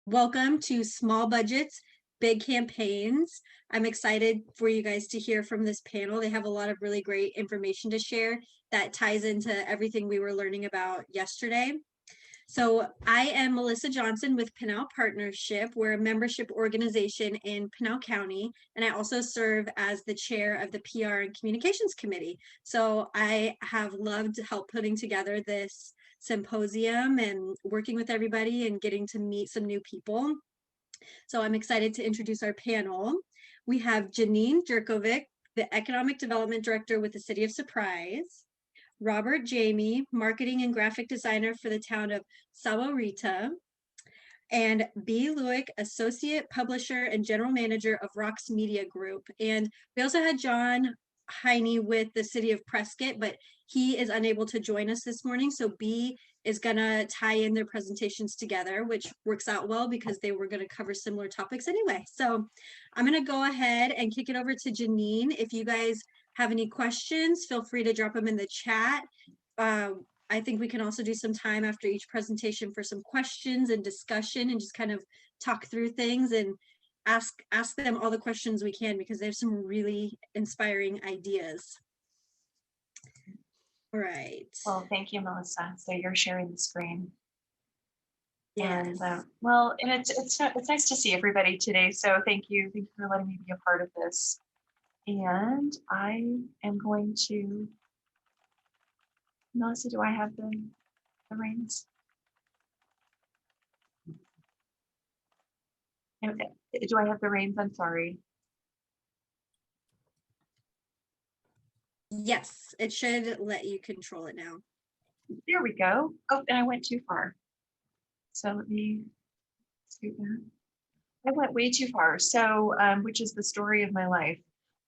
Welcome to Small Budgets, Big Campaigns. I'm excited for you guys to hear from this panel. They have a lot of really great information to share that ties into everything we were learning about yesterday. So I am Melissa Johnson with Pinal Partnership. We're a membership organization in Pinal County, and I also serve as the chair of the PR and Communications Committee. So I have loved help putting together this symposium and working with everybody and getting to meet some new people. So I'm excited to introduce our panel. We have Janine Jerkovic, the Economic Development Director with the City of Surprise. Robert Jamie, marketing and graphic designer for the town of Sahuarita, and B. Lewick, associate publisher and general manager of Rocks Media Group. And we also had John Heine with the city of Prescott, but he is unable to join us this morning. So B is gonna tie in their presentations together, which works out well because they were gonna cover similar topics anyway. So I'm gonna go ahead and kick it over to Janine. If you guys have any questions, feel free to drop them in the chat. I think we can also do some time after each presentation for some questions and discussion and just kind of talk through things and ask them all the questions we can because they have some really inspiring ideas. All right. Well, thank you, Melissa. So you're sharing the screen. Yes. And it's nice to see everybody today. So thank you for letting me be a part of this. And I am going to, Melissa, do I have the reins? Do I have the reins? I'm sorry. Yes, it should let you control it now. There we go. Oh, and I went too far. So let me scoot that. I went way too far. So, which is the story of my life.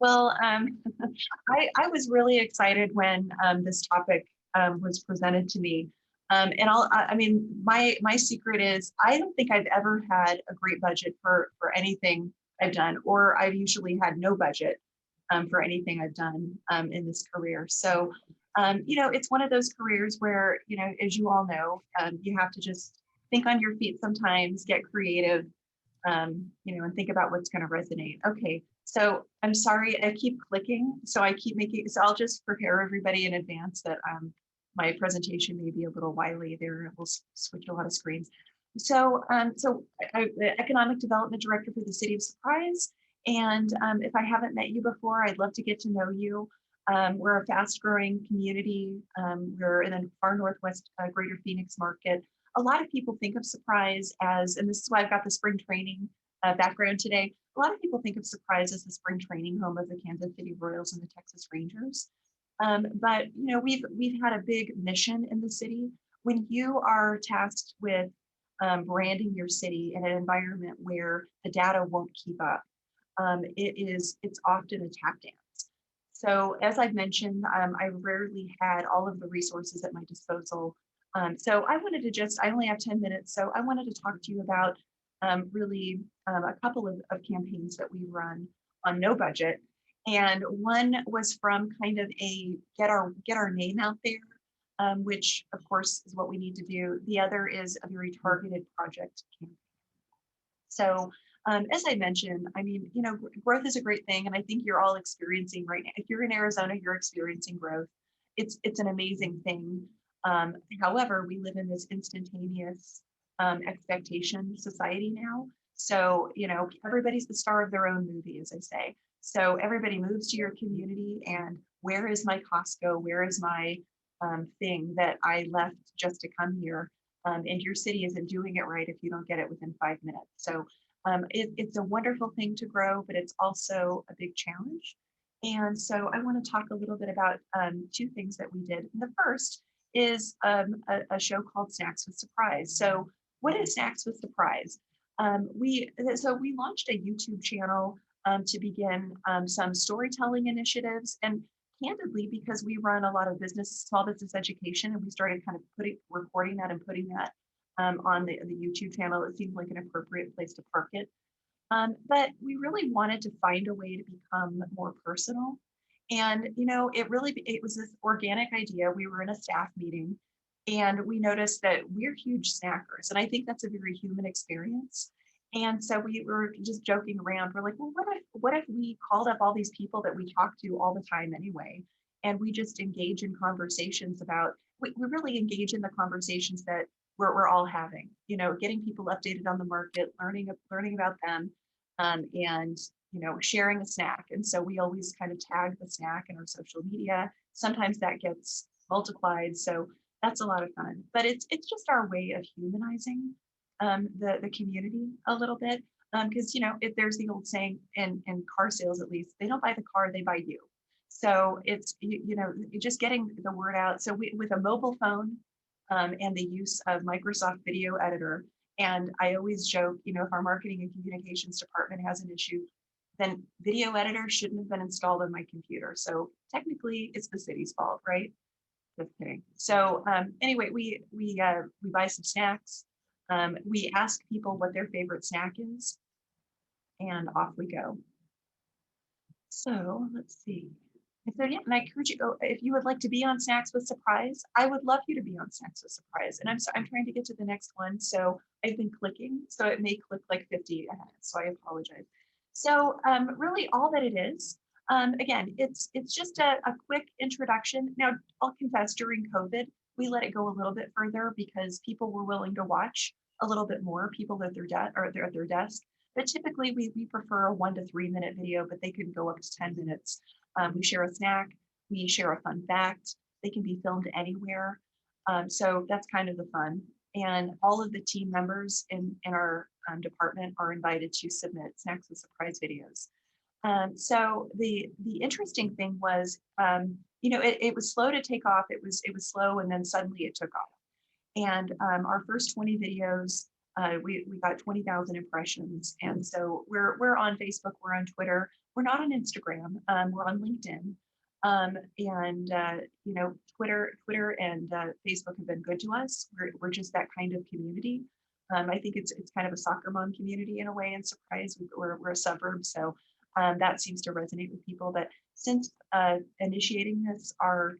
Well, I was really excited when this topic was presented to me. I mean, my secret is I don't think I've ever had a great budget for anything I've done, or I've usually had no budget for anything I've done in this career. So, it's one of those careers where, as you all know, you have to just think on your feet sometimes, get creative, and think about what's going to resonate. Okay, so I'm sorry, I keep clicking, so I'll just prepare everybody in advance that my presentation may be a little wily there. We'll switch a lot of screens. So, I'm the Economic Development Director for the City of Surprise. And if I haven't met you before, I'd love to get to know you. We're a fast growing community. We're in the far northwest greater Phoenix market. A lot of people think of Surprise as, and this is why I've got the spring training background today. A lot of people think of Surprise as the spring training home of the Kansas City Royals and the Texas Rangers. But we've had a big mission in the city. When you are tasked with branding your city in an environment where the data won't keep up, it's often a tap dance. So as I've mentioned, I rarely had all of the resources at my disposal. So I only have 10 minutes, so I wanted to talk to you about really a couple of campaigns that we run on no budget. And one was from kind of a get our name out there, which of course is what we need to do. The other is a very targeted project campaign. So as I mentioned, I mean, growth is a great thing, and I think you're all experiencing right now. If you're in Arizona, you're experiencing growth. It's an amazing thing. However, we live in this instantaneous expectation society now. So, everybody's the star of their own movie, as I say. So everybody moves to your community, and where is my Costco? Where is my thing that I left just to come here? And your city isn't doing it right if you don't get it within 5 minutes. So it's a wonderful thing to grow, but it's also a big challenge. And so I want to talk a little bit about two things that we did. And the first is a show called Snacks with Surprise. So what is Snacks with Surprise? We launched a YouTube channel to begin some storytelling initiatives, and candidly, because we run a lot of small business education, and we started kind of recording that and putting that on the YouTube channel, it seemed like an appropriate place to park it. But we really wanted to find a way to become more personal. And, it was this organic idea. We were in a staff meeting, And we noticed that we're huge snackers. And I think that's a very human experience. And so we were just joking around. We're like, well, what if we called up all these people that we talk to all the time anyway? And we just engage in conversations about, we really engage in the conversations that we're all having, getting people updated on the market, learning about them, and sharing a snack. And so we always kind of tag the snack in our social media. Sometimes that gets multiplied. So that's a lot of fun. But it's just our way of humanizing the community a little bit. Because if there's the old saying in car sales, at least, they don't buy the car, they buy you. So it's just getting the word out. So with a mobile phone, and the use of Microsoft Video Editor. And I always joke, if our marketing and communications department has an issue, then Video Editor shouldn't have been installed on my computer. So technically, it's the city's fault, right? Just kidding. So anyway, we buy some snacks. We ask people what their favorite snack is, and off we go. So let's see. And so yeah, and I encourage you, if you would like to be on Snacks with Surprise, I would love you to be on Snacks with Surprise. And I'm trying to get to the next one. So I've been clicking, so it may click like 50 ahead. So I apologize. So really all that it is, again, it's just a quick introduction. Now, I'll confess, during COVID, we let it go a little bit further because people were willing to watch a little bit more, people at their desk. But typically we prefer a 1 to 3 minute video, but they can go up to 10 minutes. We share a snack, we share a fun fact. They can be filmed anywhere. So that's kind of the fun. And all of the team members in our department are invited to submit Snacks with Surprise videos. So the interesting thing was, it was slow to take off. It was slow, and then suddenly it took off. And our first 20 videos, we got 20,000 impressions. And so we're on Facebook, we're on Twitter, we're not on Instagram, we're on LinkedIn. Twitter and Facebook have been good to us. We're just that kind of community. I think it's kind of a soccer mom community in a way in Surprise. We're a suburb, so that seems to resonate with people. But since initiating this, our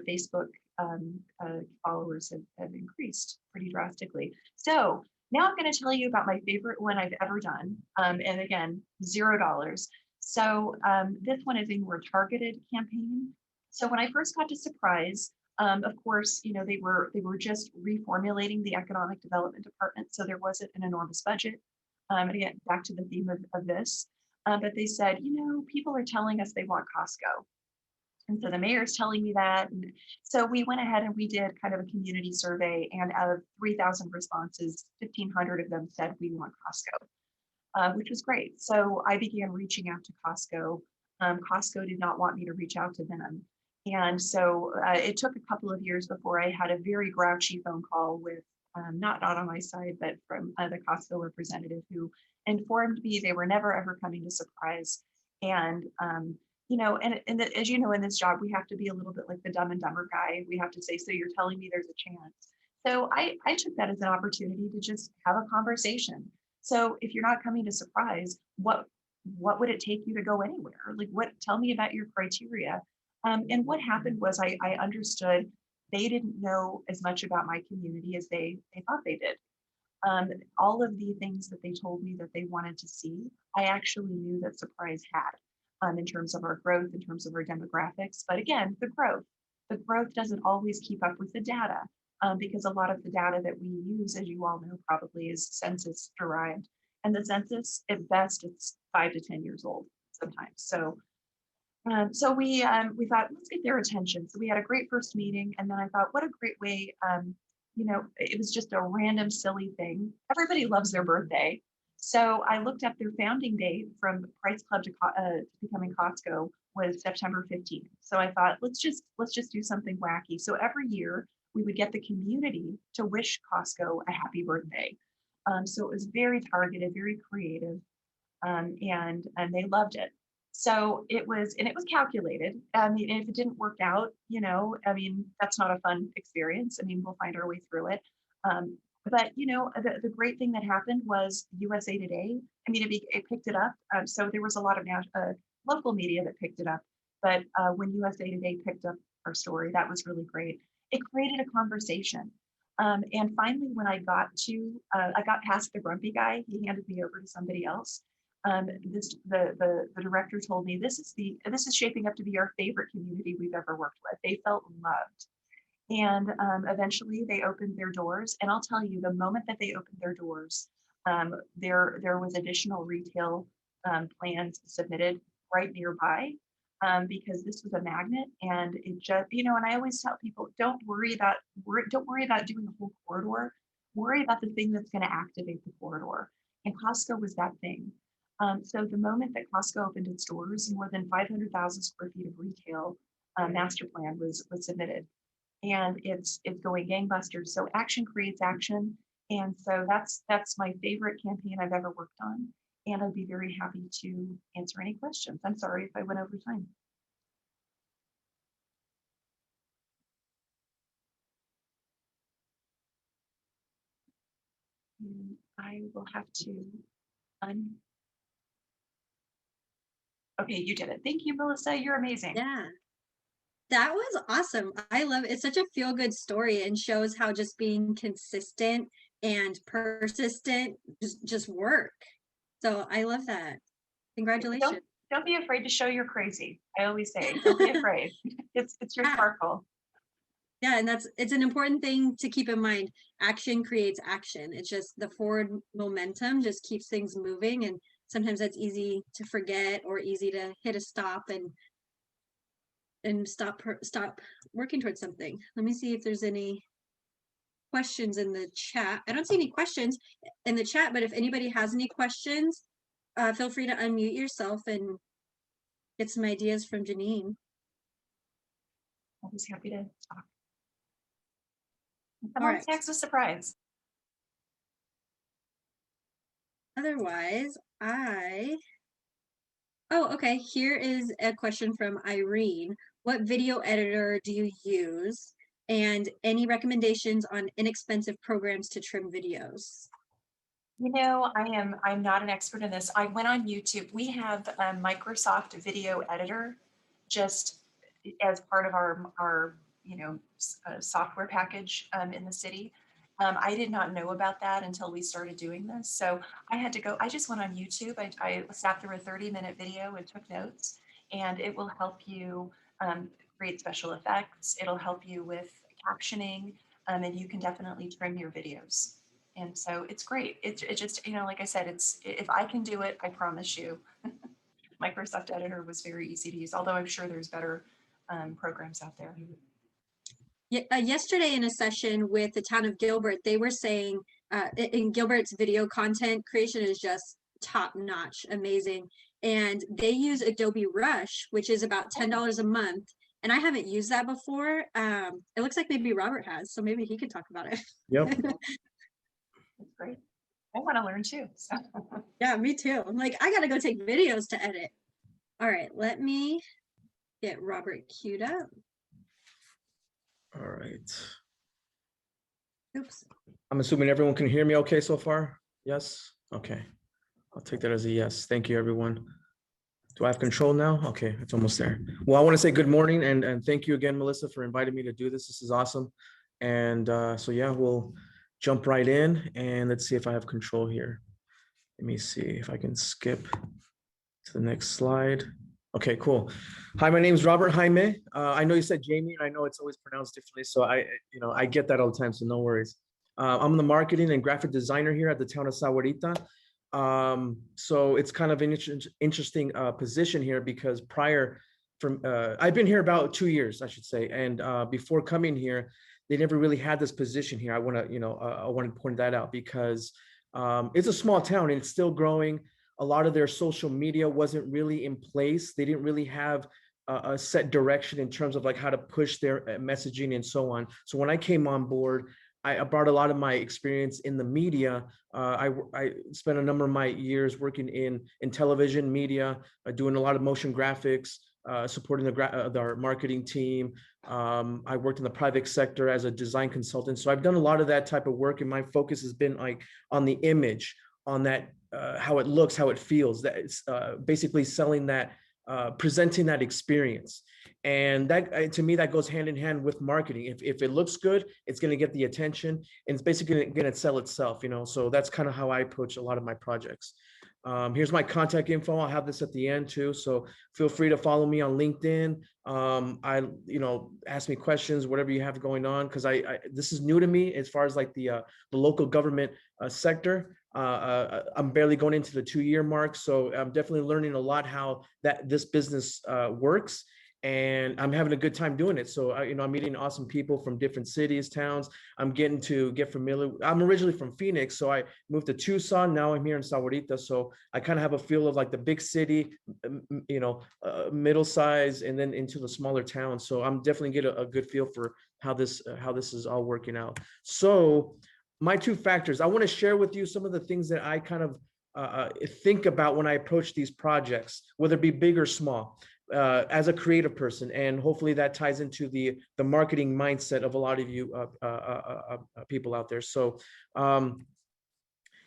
Facebook followers have increased pretty drastically. So now I'm going to tell you about my favorite one I've ever done. And again, $0. So this one is a more targeted campaign. So when I first got to Surprise, of course, they were just reformulating the economic development department. So there wasn't an enormous budget. And again, back to the theme of this. But they said, people are telling us they want Costco. And so the mayor's telling me that. And so we went ahead and we did kind of a community survey. And out of 3,000 responses, 1,500 of them said we want Costco, which was great. So I began reaching out to Costco. Costco did not want me to reach out to them. And so it took a couple of years before I had a very grouchy phone call with, not on my side, but from the Costco representative who informed me they were never ever coming to Surprise. And as you know, in this job, we have to be a little bit like the Dumb and Dumber guy. We have to say, so you're telling me there's a chance. So I took that as an opportunity to just have a conversation. So if you're not coming to Surprise, what would it take you to go anywhere? Like, tell me about your criteria. And what happened was I understood they didn't know as much about my community as they thought they did. All of the things that they told me that they wanted to see, I actually knew that Surprise had, in terms of our growth, in terms of our demographics. But again, the growth doesn't always keep up with the data, because a lot of the data that we use, as you all know, probably is census derived. And the census, at best, it's 5 to 10 years old sometimes. So we thought, let's get their attention. So we had a great first meeting, and then I thought, what a great way. It was just a random silly thing. Everybody loves their birthday. So I looked up their founding date from Price Club to becoming Costco was September 15th. So I thought, let's just do something wacky. So every year we would get the community to wish Costco a happy birthday. So it was very targeted, very creative, and they loved it. So it was calculated. I mean, if it didn't work out, that's not a fun experience. I mean, we'll find our way through it. But the great thing that happened was USA Today. I mean, it picked it up. So there was a lot of local media that picked it up. But when USA Today picked up our story, that was really great. it created a conversation. And finally, when I got past the grumpy guy, he handed me over to somebody else. The director told me this is shaping up to be our favorite community we've ever worked with. They felt loved. And eventually they opened their doors. And I'll tell you, the moment that they opened their doors, there was additional retail plans submitted right nearby, because this was a magnet. And it just, and I always tell people, don't worry about doing the whole corridor. Worry about the thing that's going to activate the corridor. And Costco was that thing. So the moment that Costco opened its doors, more than 500,000 square feet of retail master plan was submitted. And it's going gangbusters. So action creates action. And so that's my favorite campaign I've ever worked on. And I'd be very happy to answer any questions. I'm sorry if I went over time. And I will have to okay, you did it. Thank you, Melissa. You're amazing. Yeah. That was awesome. I love it. It's such a feel-good story and shows how just being consistent and persistent just work. So I love that. Congratulations. Don't be afraid to show you're crazy. I always say, don't be afraid. It's your sparkle. Yeah, and it's an important thing to keep in mind. Action creates action. It's just the forward momentum just keeps things moving, and sometimes that's easy to forget or easy to hit a stop and stop working towards something. Let me see if there's any questions in the chat. I don't see any questions in the chat, but if anybody has any questions, feel free to unmute yourself and get some ideas from Janine. Always happy to talk. Come on, text a surprise. Otherwise, oh, okay. Here is a question from Irene. What video editor do you use? And any recommendations on inexpensive programs to trim videos? I'm not an expert in this. I went on YouTube. We have a Microsoft Video Editor just as part of our software package in the city. I did not know about that until we started doing this. So I just went on YouTube. I sat through a 30-minute video and took notes, and it will help you create special effects. It'll help you with captioning, and you can definitely trim your videos. And so it's great. It just, like I said, if I can do it, I promise you. Microsoft Editor was very easy to use, although I'm sure there's better programs out there. Yesterday in a session with the town of Gilbert, they were saying in Gilbert's video content creation is just top notch, amazing. And they use Adobe Rush, which is about $10 a month. And I haven't used that before. It looks like maybe Robert has, so maybe he could talk about it. Yep. That's great. I want to learn too. So. Yeah, me too. I'm like, I got to go take videos to edit. All right, let me get Robert queued up. All right. Oops. I'm assuming everyone can hear me okay so far? Yes? Okay. I'll take that as a yes. Thank you, everyone. Do I have control now? Okay, it's almost there. Well, I want to say good morning and thank you again, Melissa, for inviting me to do this. This is awesome. And so, yeah, we'll jump right in and let's see if I have control here. Let me see if I can skip to the next slide. Okay, cool. Hi, my name is Robert Jaime. I know you said Jamie, and I know it's always pronounced differently, so I get that all the time, so no worries. I'm the marketing and graphic designer here at the town of Sahuarita. So it's kind of an interesting position here because I've been here about 2 years, I should say, and before coming here, they never really had this position here. I want to point that out because it's a small town and it's still growing. A lot of their social media wasn't really in place. They didn't really have a set direction in terms of like how to push their messaging and so on. So when I came on board, I brought a lot of my experience in the media. I spent a number of my years working in television media, doing a lot of motion graphics, supporting our marketing team. I worked in the private sector as a design consultant. So I've done a lot of that type of work, and my focus has been like on the image, on that, how it looks, how it feels. That it's basically selling that presenting that experience. And that, to me, that goes hand in hand with marketing. If it looks good, it's going to get the attention, and it's basically going to sell itself, you know? So that's kind of how I approach a lot of my projects. Here's my contact info. I'll have this at the end too. So feel free to follow me on LinkedIn. Ask me questions, whatever you have going on. Cause this is new to me as far as like the local government sector. I'm barely going into the 2-year mark. So I'm definitely learning a lot how this business works. And I'm having a good time doing it. So, I'm meeting awesome people from different cities, towns. I'm getting to get familiar. I'm originally from Phoenix, so I moved to Tucson. Now I'm here in Sahuarita. So I kind of have a feel of like the big city, middle size, and then into the smaller towns. So I'm definitely getting a good feel for how this is all working out. So my 2 factors, I want to share with you some of the things that I kind of think about when I approach these projects, whether it be big or small. As a creative person, and hopefully that ties into the marketing mindset of a lot of you people out there. So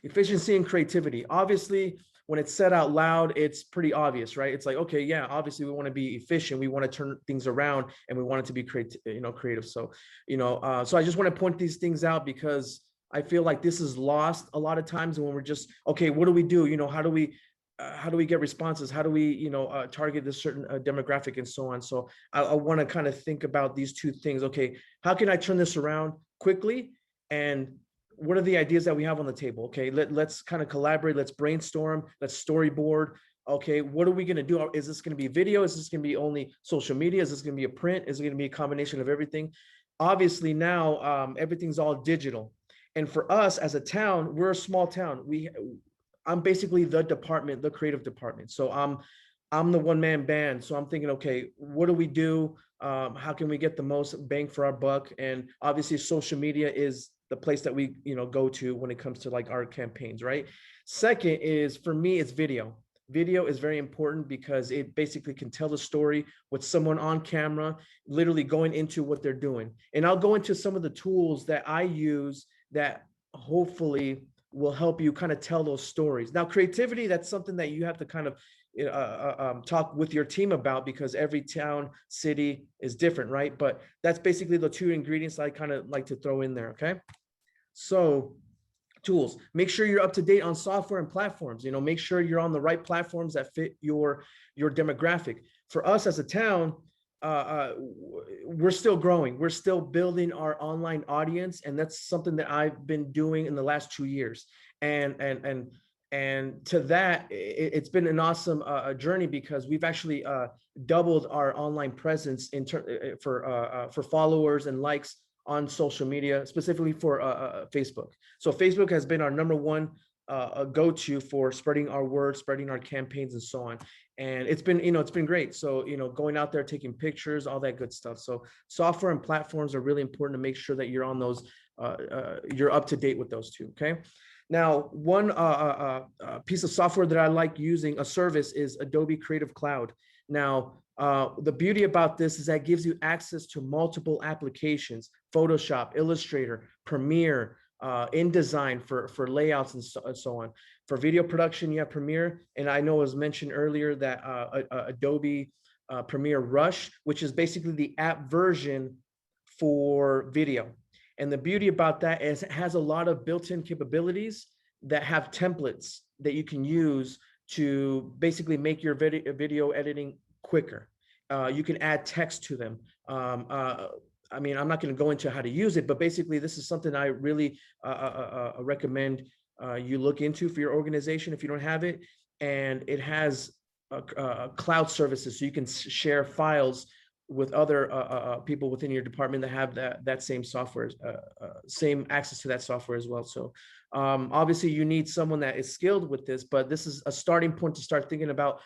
efficiency and creativity. Obviously, when it's said out loud, it's pretty obvious, right? It's like, okay, yeah, obviously we want to be efficient, we want to turn things around, and we want it to be creative. So, so I just want to point these things out because I feel like this is lost a lot of times when we're just, okay, what do we do? How do we get responses? How do we, target this certain demographic and so on? So I want to kind of think about these 2 things. Okay, how can I turn this around quickly? And what are the ideas that we have on the table? Okay, let's kind of collaborate. Let's brainstorm. Let's storyboard. Okay, what are we going to do? Is this going to be video? Is this going to be only social media? Is this going to be a print? Is it going to be a combination of everything? Obviously now everything's all digital. And for us as a town, we're a small town. I'm basically the department, the creative department. So I'm the one-man band. So I'm thinking, okay, what do we do? How can we get the most bang for our buck? And obviously social media is the place that we, go to when it comes to like our campaigns, right? Second is, for me, it's video. Video is very important because it basically can tell the story with someone on camera, literally going into what they're doing. And I'll go into some of the tools that I use that hopefully will help you kind of tell those stories. Now, creativity, that's something that you have to kind of talk with your team about because every town, city is different, right? But that's basically the 2 ingredients I kind of like to throw in there, okay? So tools, make sure you're up to date on software and platforms, make sure you're on the right platforms that fit your demographic. For us as a town, we're still growing. We're still building our online audience. And that's something that I've been doing in the last 2 years. And to that, it's been an awesome journey because we've actually doubled our online presence for followers and likes on social media, specifically for Facebook. So Facebook has been our #1 go-to for spreading our word, spreading our campaigns and so on. And it's been great. So, going out there, taking pictures, all that good stuff. So software and platforms are really important to make sure that you're on those, you're up to date with those 2. Okay. Now, one piece of software that I like using, a service, is Adobe Creative Cloud. Now, the beauty about this is that it gives you access to multiple applications: Photoshop, Illustrator, Premiere, InDesign for layouts and so on. For video production, you have Premiere, and I know it was mentioned earlier that Adobe Premiere Rush, which is basically the app version for video. And the beauty about that is it has a lot of built-in capabilities that have templates that you can use to basically make your video editing quicker. You can add text to them. I mean, I'm not going to go into how to use it, but basically this is something I really recommend you look into for your organization if you don't have it. And it has cloud services, so you can share files with other people within your department that have that same software, same access to that software as well. So obviously you need someone that is skilled with this, but this is a starting point to start thinking about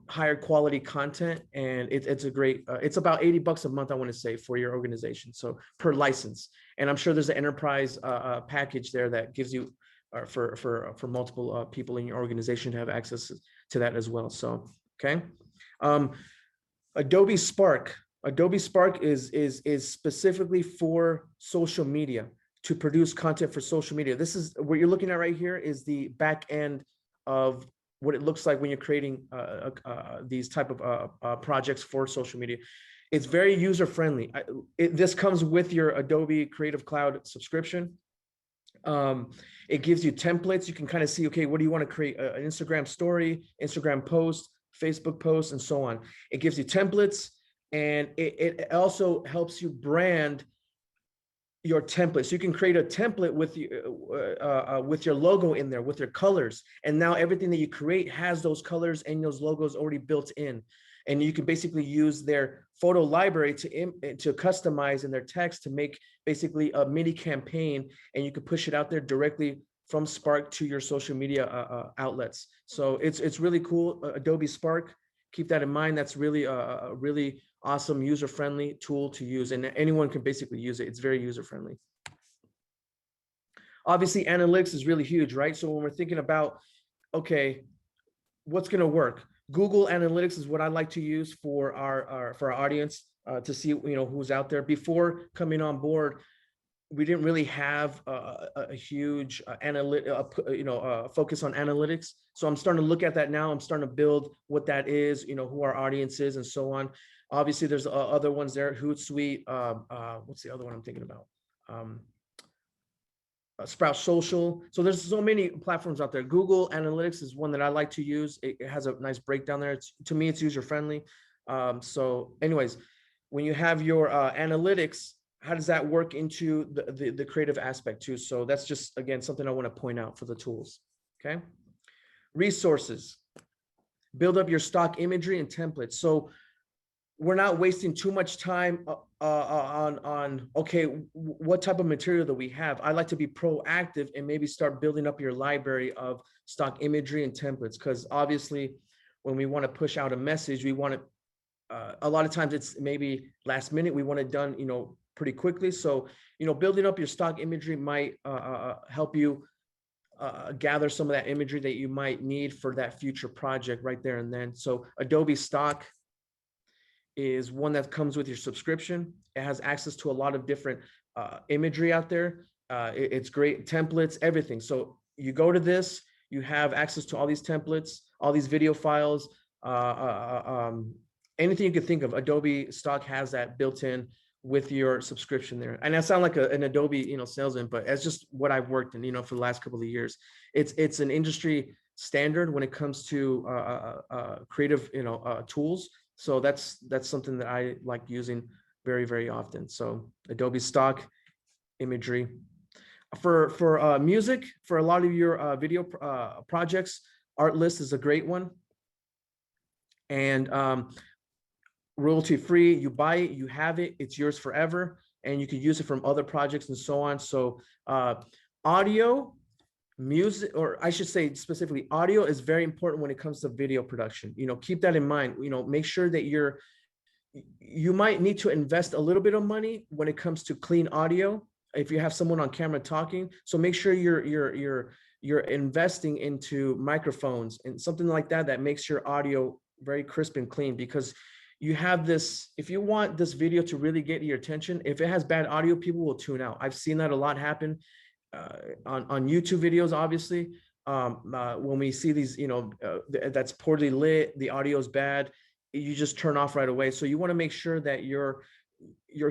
higher quality content. And it's a great, it's about $80 a month, I want to say, for your organization. So per license. And I'm sure there's an enterprise package there that gives you for multiple people in your organization to have access to that as well. So, okay. Adobe Spark. Adobe Spark is specifically for social media, to produce content for social media. This is what you're looking at right here, is the back end of what it looks like when you're creating these type of projects for social media. It's very user friendly. This comes with your Adobe Creative Cloud subscription. It gives you templates. You can kind of see, okay, what do you want to create? An Instagram story, Instagram post, Facebook post, and so on. It gives you templates, and it also helps you brand your template. So you can create a template with your logo in there, with your colors. And now everything that you create has those colors and those logos already built in. And you can basically use their photo library to customize in their text to make basically a mini campaign, and you can push it out there directly from Spark to your social media outlets. So it's really cool. Adobe Spark, keep that in mind. That's really a really awesome user-friendly tool to use, and anyone can basically use it. It's very user-friendly. Obviously, analytics is really huge, right? So when we're thinking about, okay, what's going to work? Google Analytics is what I like to use for our audience to see, who's out there. Before coming on board, we didn't really have a huge focus on analytics. So I'm starting to look at that now. I'm starting to build what that is, who our audience is, and so on. Obviously, there's other ones there. Hootsuite. What's the other one I'm thinking about? Sprout Social. So there's so many platforms out there. Google Analytics is one that I like to use. It has a nice breakdown there. To me, it's user friendly. So anyways, when you have your analytics, how does that work into the creative aspect too? So that's just, again, something I want to point out for the tools. Okay. Resources. Build up your stock imagery and templates. So we're not wasting too much time on okay, what type of material that we have. I like to be proactive and maybe start building up your library of stock imagery and templates, because obviously when we want to push out a message, we want to, a lot of times it's maybe last minute, we want it done, pretty quickly. So, building up your stock imagery might help you gather some of that imagery that you might need for that future project right there and then. So Adobe Stock is one that comes with your subscription. It has access to a lot of different imagery out there. It's great, templates, everything. So you go to this, you have access to all these templates, all these video files, anything you could think of. Adobe Stock has that built in with your subscription there. And I sound like an Adobe, salesman, but that's just what I've worked in, for the last couple of years. It's an industry standard when it comes to creative, tools. So that's something that I like using very, very often. So Adobe Stock imagery. For music, for a lot of your video projects, Artlist is a great one. And royalty free, you buy it, you have it, it's yours forever, and you can use it from other projects and so on. So audio, music, or I should say specifically audio, is very important when it comes to video production. Keep that in mind. Make sure that you might need to invest a little bit of money when it comes to clean audio if you have someone on camera talking. So make sure you're investing into microphones and something like that makes your audio very crisp and clean, because you have this, if you want this video to really get your attention, if it has bad audio, people will tune out. I've seen that a lot happen on YouTube videos, obviously. When we see these, that's poorly lit, the audio is bad, you just turn off right away. So you want to make sure that your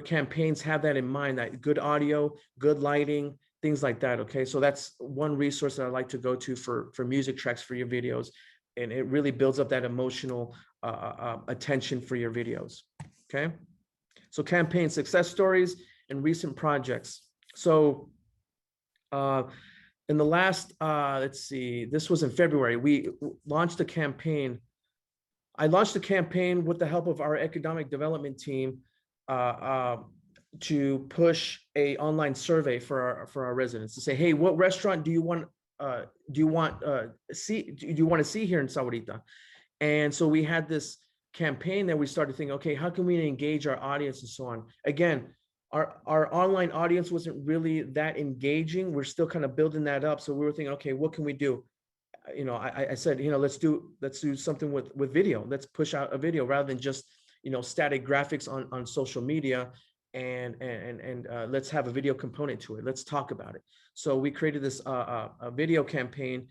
campaigns have that in mind, that good audio, good lighting, things like that. Okay, so that's one resource that I like to go to for music tracks for your videos, and it really builds up that emotional attention for your videos. Okay, so campaign success stories and recent projects. So in the last, let's see, this was in February, we launched a campaign. I launched a campaign with the help of our economic development team to push a online survey for our residents to say, hey, what restaurant do you want to see here in Sahuarita? And so we had this campaign that we started thinking, okay, how can we engage our audience and so on? Again, our online audience wasn't really that engaging. We're still kind of building that up. So we were thinking, okay, what can we do? I said, let's do something with video. Let's push out a video rather than just, static graphics on social media, and let's have a video component to it. Let's talk about it. So we created this a video campaign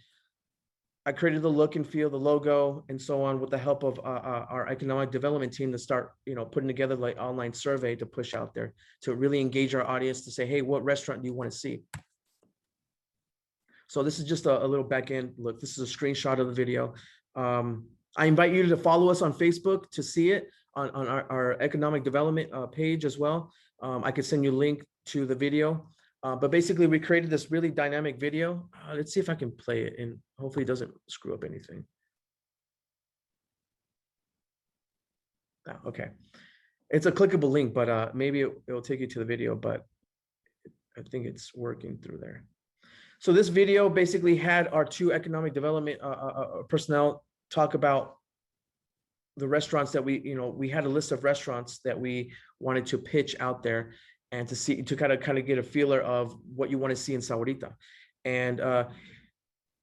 I created the look and feel, the logo, and so on with the help of our economic development team to start, putting together like online survey to push out there to really engage our audience to say, hey, what restaurant do you want to see? So this is just a little back end look. This is a screenshot of the video. I invite you to follow us on Facebook to see it on our economic development page as well. I could send you a link to the video. But basically, we created this really dynamic video. Let's see if I can play it, and hopefully it doesn't screw up anything. Okay. It's a clickable link, but maybe it will take you to the video, but I think it's working through there. So this video basically had our two economic development personnel talk about the restaurants that we had a list of restaurants that we wanted to pitch out there and to kind of get a feeler of what you want to see in Sahuarita. And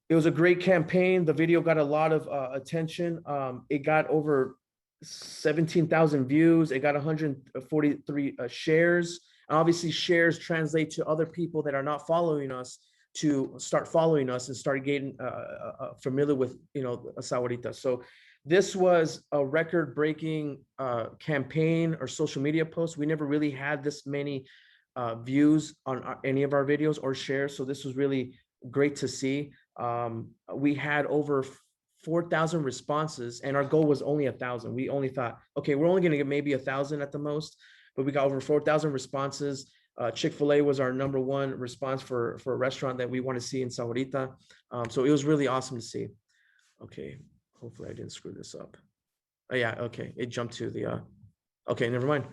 it was a great campaign. The video got a lot of attention. It got over 17,000 views. It got 143 shares. Obviously, shares translate to other people that are not following us to start following us and start getting familiar with Sahuarita. So this was a record-breaking campaign or social media post. We never really had this many views on any of our videos or shares. So this was really great to see. We had over 4,000 responses, and our goal was only 1,000. We only thought, okay, we're only going to get maybe 1,000 at the most, but we got over 4,000 responses. Chick-fil-A was our #1 response for a restaurant that we want to see in Sahuarita. So it was really awesome to see. Okay, hopefully I didn't screw this up. Oh yeah, okay, it jumped to the, okay, never mind.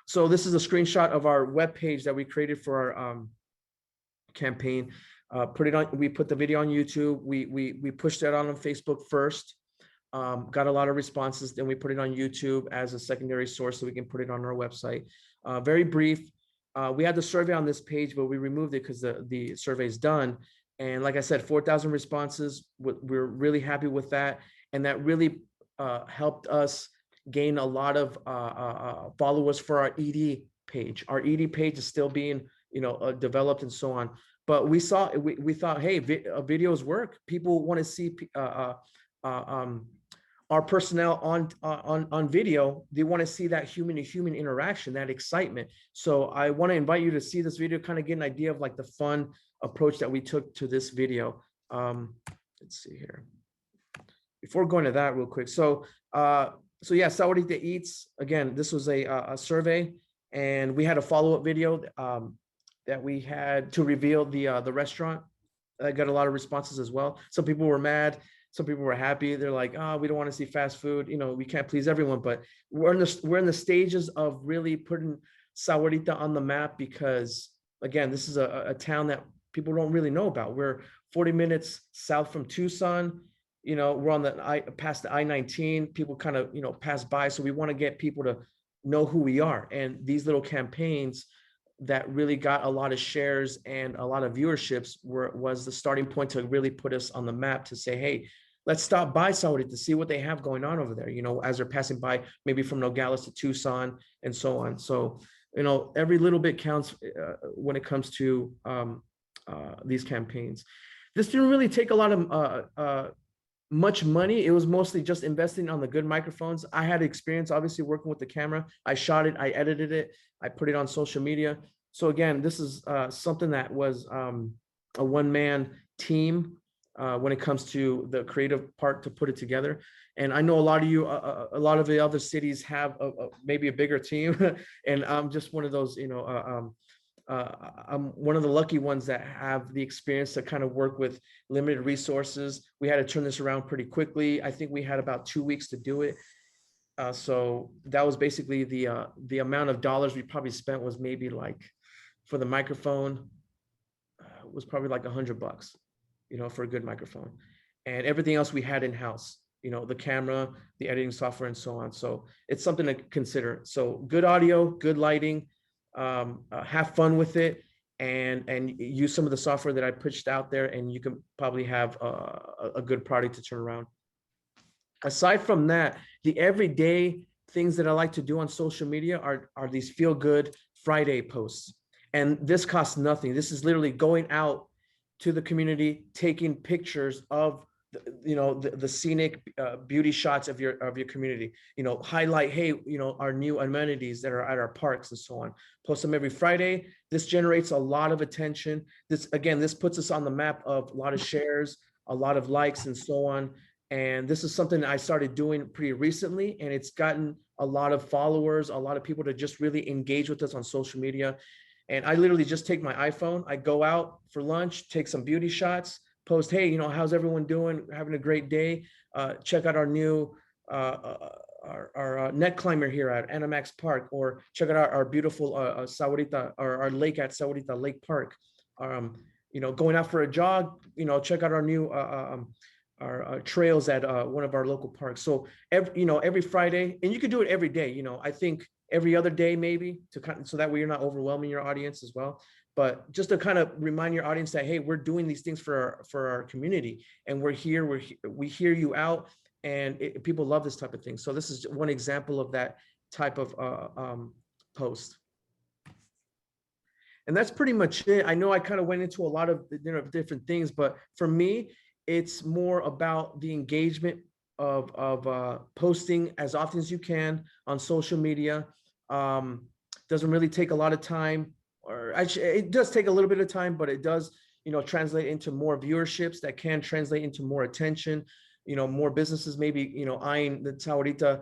So this is a screenshot of our webpage that we created for our campaign. We put the video on YouTube. We pushed it on Facebook first. Got a lot of responses. Then we put it on YouTube as a secondary source so we can put it on our website. Very brief. We had the survey on this page, but we removed it because the survey is done. And like I said, 4,000 responses. We're really happy with that. And that really helped us gain a lot of followers for our ED page. Our ED page is still being, developed and so on. But we thought, hey, videos work. People want to see our personnel on video. They want to see that human to human interaction, that excitement. So I want to invite you to see this video, kind of get an idea of like the fun approach that we took to this video. Let's see here. Before going to that real quick. So yeah, Sahuarita Eats, again, this was a survey, and we had a follow-up video that we had to reveal the restaurant. I got a lot of responses as well. Some people were mad. Some people were happy. They're like, oh, we don't want to see fast food. We can't please everyone, but we're in the stages of really putting Sahuarita on the map because, again, this is a town that people don't really know about. We're 40 minutes south from Tucson. We're on past the I-19. People kind of, pass by. So we want to get people to know who we are. And these little campaigns that really got a lot of shares and a lot of viewerships was the starting point to really put us on the map to say, hey, let's stop by Sahuarita to see what they have going on over there, as they're passing by, maybe from Nogales to Tucson and so on. So, every little bit counts when it comes to these campaigns. This didn't really take a lot of much money. It was mostly just investing on the good microphones. I had experience, obviously, working with the camera. I shot it, I edited it, I put it on social media. So again, this is something that was a one-man team when it comes to the creative part to put it together. And I know a lot of you, a lot of the other cities have maybe a bigger team, and I'm just one of those, I'm one of the lucky ones that have the experience to kind of work with limited resources. We had to turn this around pretty quickly. I think we had about 2 weeks to do it. So that was basically the amount of dollars we probably spent was maybe like, for the microphone, was probably like $100, for a good microphone. And everything else we had in-house, the camera, the editing software, and so on. So it's something to consider. So good audio, good lighting, have fun with it, and use some of the software that I pushed out there, and you can probably have a good product to turn around. Aside from that, the everyday things that I like to do on social media are these feel good Friday posts. And this costs nothing. This is literally going out to the community, taking pictures of the scenic beauty shots of your community, highlight, hey, our new amenities that are at our parks and so on. Post them every Friday. This generates a lot of attention. This puts us on the map of a lot of shares, a lot of likes and so on. And this is something that I started doing pretty recently, and it's gotten a lot of followers, a lot of people to just really engage with us on social media. And I literally just take my iPhone, I go out for lunch, take some beauty shots, post, hey, how's everyone doing? Having a great day. Check out our new our net climber here at Animax Park, or check out our beautiful Sahuarita, or our lake at Sahuarita Lake Park. Going out for a jog, check out our new our trails at one of our local parks. So every Friday, and you can do it every day. I think every other day maybe, so that way you're not overwhelming your audience as well. But just to kind of remind your audience that, hey, we're doing these things for our community, and we're here, we hear you out, and people love this type of thing. So this is one example of that type of post. And that's pretty much it. I know I kind of went into a lot of different things, but for me, it's more about the engagement of posting as often as you can on social media. Doesn't really take a lot of time, or actually it does take a little bit of time, but it does, translate into more viewerships that can translate into more attention, more businesses maybe, eyeing the Sahuarita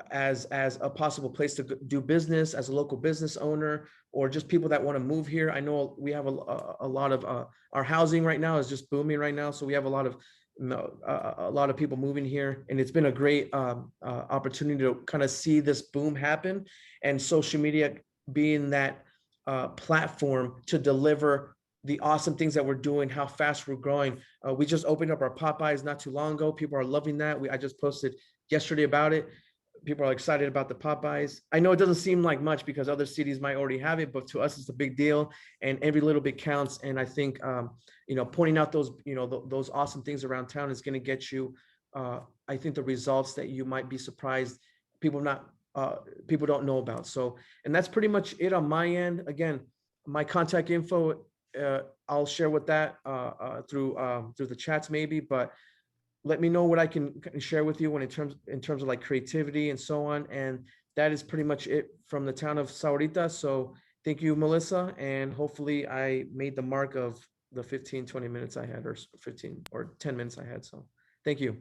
as a possible place to do business as a local business owner, or just people that want to move here. I know we have a lot of our housing right now is just booming right now, so we have a lot of people moving here, and it's been a great opportunity to kind of see this boom happen, and social media being that platform to deliver the awesome things that we're doing, how fast we're growing. We just opened up our Popeyes not too long ago. People are loving that. I just posted yesterday about it. People are excited about the Popeyes. I know it doesn't seem like much because other cities might already have it, but to us, it's a big deal, and every little bit counts. And I think, pointing out those, those awesome things around town is going to get you, I think, the results that you might be surprised people don't know about. So, and that's pretty much it on my end. Again, my contact info, I'll share with that through the chats maybe, but let me know what I can share with you when in terms of like creativity and so on. And that is pretty much it from the town of Sahuarita. So thank you, Melissa. And hopefully I made the mark of the 15-20 minutes I had, or 15 or 10 minutes I had. So thank you.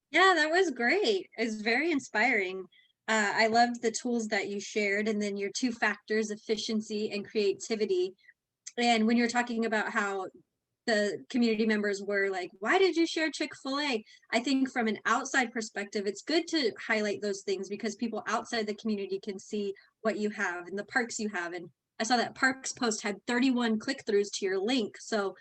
Yeah, that was great. It was very inspiring. I loved the tools that you shared, and then your two factors, efficiency and creativity. And when you're talking about how the community members were like, why did you share Chick-fil-A? I think from an outside perspective, it's good to highlight those things because people outside the community can see what you have and the parks you have. And I saw that parks post had 31 click-throughs to your link. So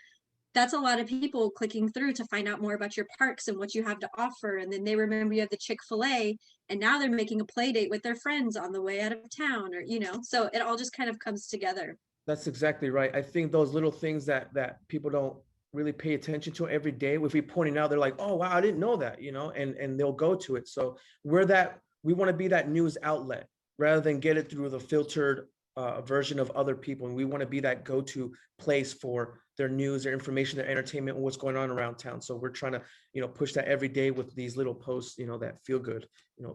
that's a lot of people clicking through to find out more about your parks and what you have to offer. And then they remember you have the Chick-fil-A, and now they're making a play date with their friends on the way out of town, or, so it all just kind of comes together. That's exactly right. I think those little things that people don't really pay attention to every day, if we pointing out, they're like, oh, wow, I didn't know that, and they'll go to it. So we want to be that news outlet rather than get it through the filtered version of other people. And we want to be that go-to place for their news, their information, their entertainment, and what's going on around town. So we're trying to, push that every day with these little posts, that feel good,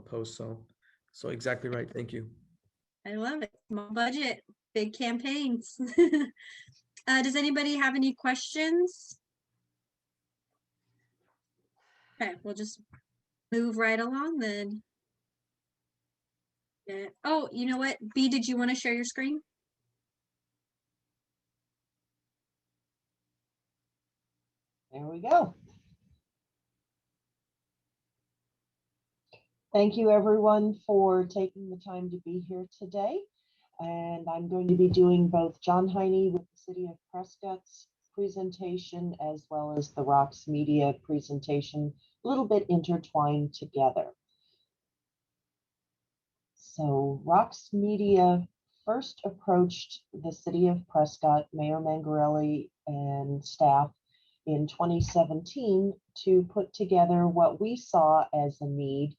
posts. So exactly right. Thank you. I love it. Small budget, big campaigns. Does anybody have any questions? Okay, we'll just move right along then. Yeah. Oh, you know what? B, did you want to share your screen? There we go. Thank you everyone for taking the time to be here today. And I'm going to be doing both John Heine with the City of Prescott's presentation as well as the Rox Media presentation, a little bit intertwined together. So Rox Media first approached the City of Prescott, Mayor Mangarelli and staff in 2017 to put together what we saw as a need,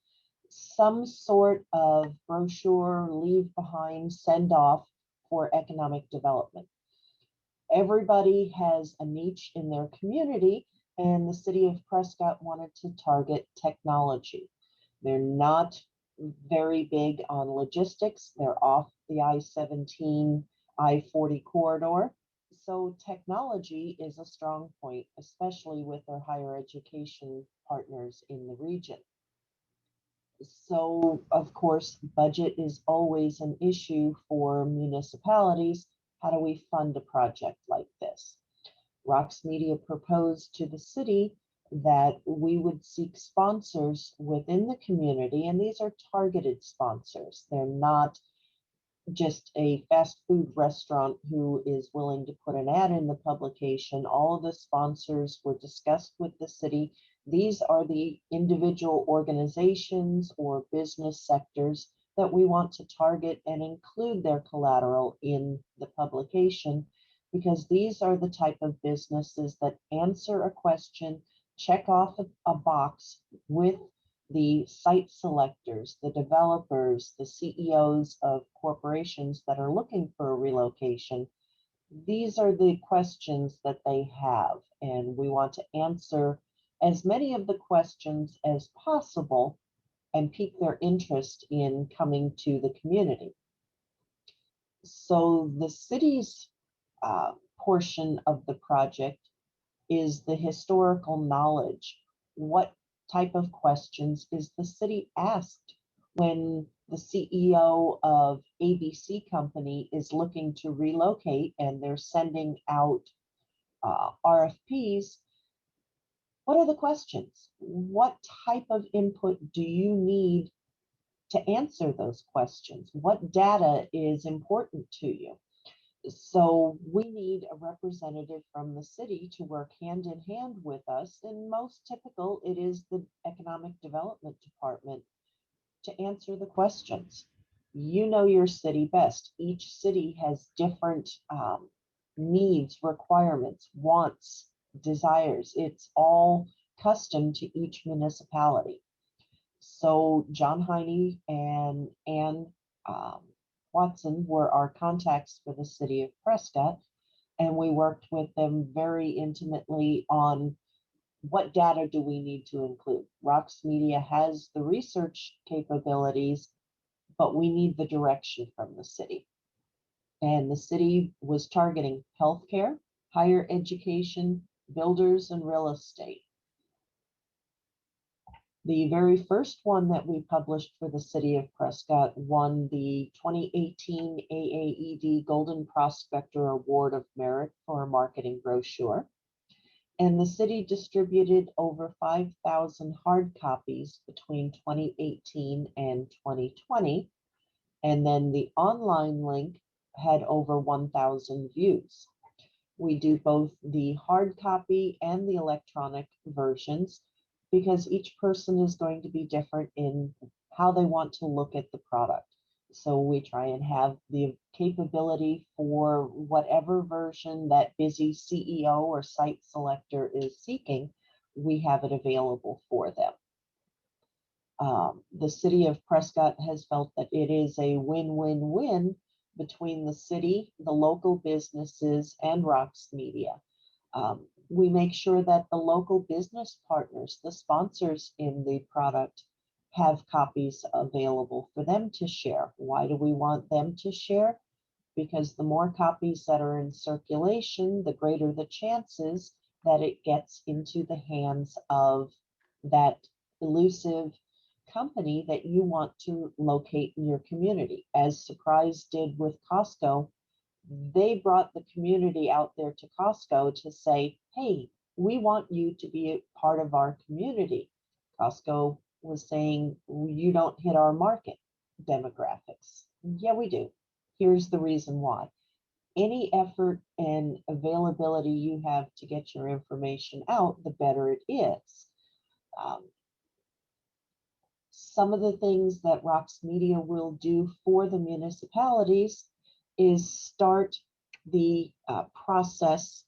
some sort of brochure, leave behind, send off for economic development. Everybody has a niche in their community, and the city of Prescott wanted to target technology. They're not very big on logistics. They're off the I-17, I-40 corridor. So technology is a strong point, especially with their higher education partners in the region. So, of course, budget is always an issue for municipalities. How do we fund a project like this? Rox Media proposed to the city that we would seek sponsors within the community, and these are targeted sponsors. They're not just a fast food restaurant who is willing to put an ad in the publication. All of the sponsors were discussed with the city. These are the individual organizations or business sectors that we want to target and include their collateral in the publication, because these are the type of businesses that answer a question, check off a box with the site selectors, the developers, the CEOs of corporations that are looking for a relocation. These are the questions that they have, and we want to answer as many of the questions as possible and pique their interest in coming to the community. So the city's portion of the project is the historical knowledge. What type of questions is the city asked when the CEO of ABC company is looking to relocate and they're sending out RFPs? What are the questions? What type of input do you need to answer those questions? What data is important to you? So we need a representative from the city to work hand in hand with us. And most typical, it is the Economic Development Department to answer the questions. You know your city best. Each city has different needs, requirements, wants, desires. It's all custom to each municipality. So John Heine and Ann Watson were our contacts for the city of Prescott, and we worked with them very intimately on what data do we need to include. Rox Media has the research capabilities, but we need the direction from the city. And the city was targeting healthcare, higher education, builders, and real estate. The very first one that we published for the city of Prescott won the 2018 AAED Golden Prospector Award of Merit for a marketing brochure. And the city distributed over 5,000 hard copies between 2018 and 2020. And then the online link had over 1,000 views. We do both the hard copy and the electronic versions, because each person is going to be different in how they want to look at the product. So we try and have the capability for whatever version that busy CEO or site selector is seeking, we have it available for them. The city of Prescott has felt that it is a win-win-win between the city, the local businesses, and Rox Media. We make sure that the local business partners, the sponsors in the product, have copies available for them to share. Why do we want them to share? Because the more copies that are in circulation, the greater the chances that it gets into the hands of that elusive company that you want to locate in your community. As Surprise did with Costco, they brought the community out there to Costco to say, hey, we want you to be a part of our community. Costco was saying, you don't hit our market demographics. Yeah, we do. Here's the reason why. Any effort and availability you have to get your information out, the better it is. Some of the things that Rox Media will do for the municipalities is start the process